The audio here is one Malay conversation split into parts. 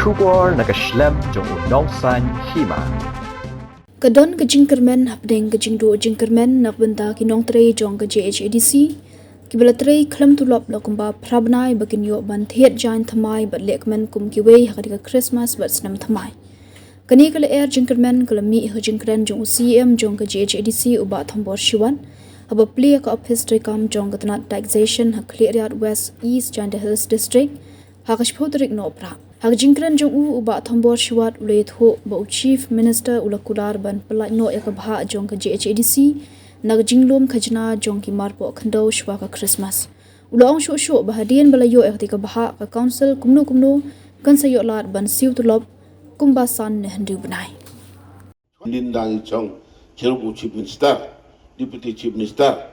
Kular nakaslem jong unongsan Hima. Kadon ke jingkermen hapdeng ke jingdo jingkermen nak benta kinong trei jong ke Jhadc kibala trei klam tulop lakumba prabnai bakin yo ban thiet jain thamai bat lekmen kum kiwei hakadika Khristmas bat snam thamai kani kala air jingkermen kala mi ho jingkren jong CM jong ke Jhadc uba thambor shiwan haba plia ka office kam jong ke tanat taxation ha clear west east Janda Hills district hakash phodrik no pra hak jingkren jong uba thambor shiwat ulet ho ba chief minister ula Kular ban Pyllait no ya ka Bhah jong ke Jhadc nag jinglom khajna jong ki marpo khando shwa ka Khristmas ula ong sho bahadian balayo ya ka Bhah ka council kumno kan sayo lar ban siu tulop kumba san ne handu banai Lindang chong cherubu chief minister deputy chief minister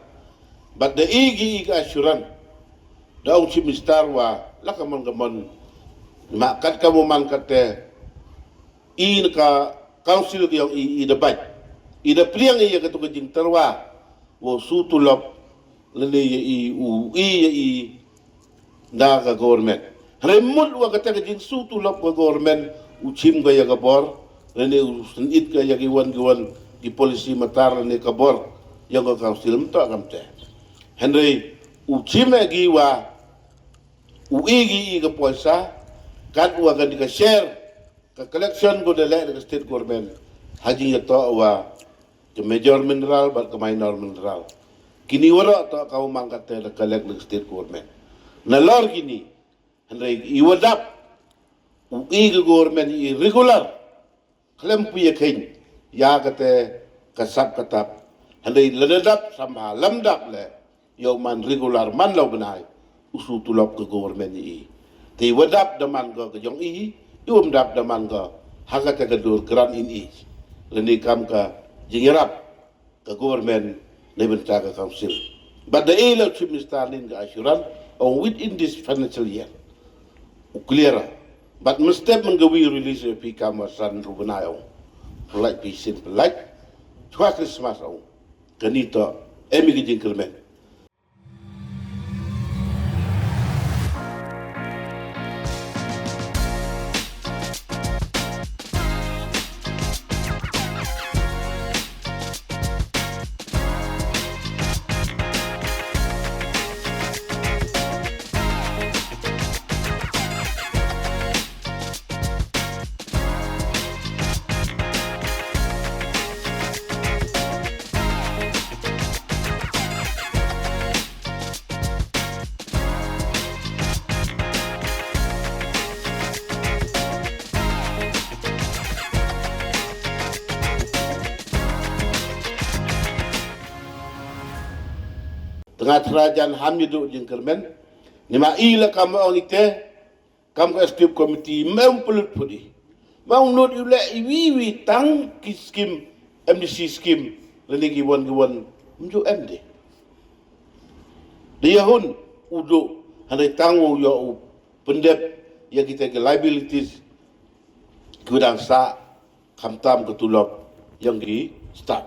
but the igi assurance the chief minister wa lakaman gamon makat kamu man kate in ka council yang i debat i de priang i ka to jing terwa wo su tulop lele i da ka government remul wa kata jing su tulop ka government u chim ga ya ka bor lele usun it ka ya ki wan di polisi matar ne ka bor yang ka council mto kamte henry u chim gi wa u igi ka poisa kan wa kan ka share ka collection go de le state government haji to wa ke major mineral but ke minor mineral kini wara to ka mangkat te collect the state government na lor kini henry I wadap u igi government I regular klem puye khin ya kate kasap katap henry ledap sama lamdap le yo man regular man lo benai usu tulop ke government I ti wadap daman go ke jong I yum dap daman go haga ke dur kran in I leni kam ka jingerap ke government ne benta ka council but the elo chief minister nin ga assurance on within this financial year clear but mustep menggawi release pi kamasan rubenayo like pi simple like twa Christmas au kanito emi ke jingkelmen tengah kerajaan Hamidu jingkermen nima ila kam ong ite kam ka stip committee mem pulut pudi mau not ule iwi tang ki skim MDC skim lagi giwan mju MD dia hun udo handai tangu yo pendep ya kita ke liabilities kudang sa kamtam ketulop yang di start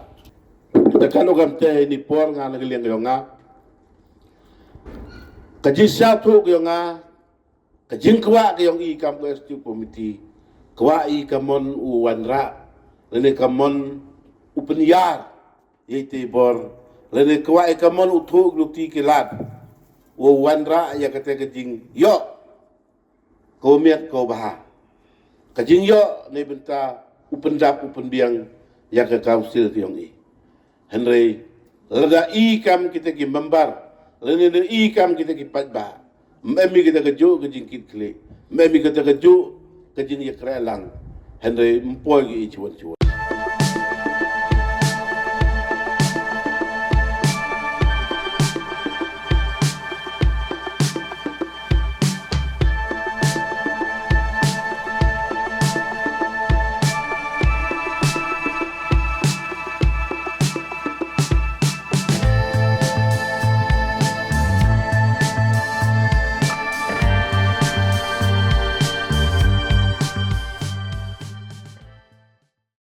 kita kan ogam te ni por nga nagliang yo nga kajisya tu yung nga kajingkwa yung I kam ko STU committee kwa I kamon uwanra lene kamon upenyar yete bor lene kwa I kamon uthug lukti kilat uwanra ya kate kajing yo komiat ko Bhah kajing yo ne benta upendap upenbiang ya ke council yung I Henry lada I kam kita ki member lene I kam kita ki patba memi kita keju ke jingkit kle memi kita keju ke jing ya krelang Henry mpoi ki chuan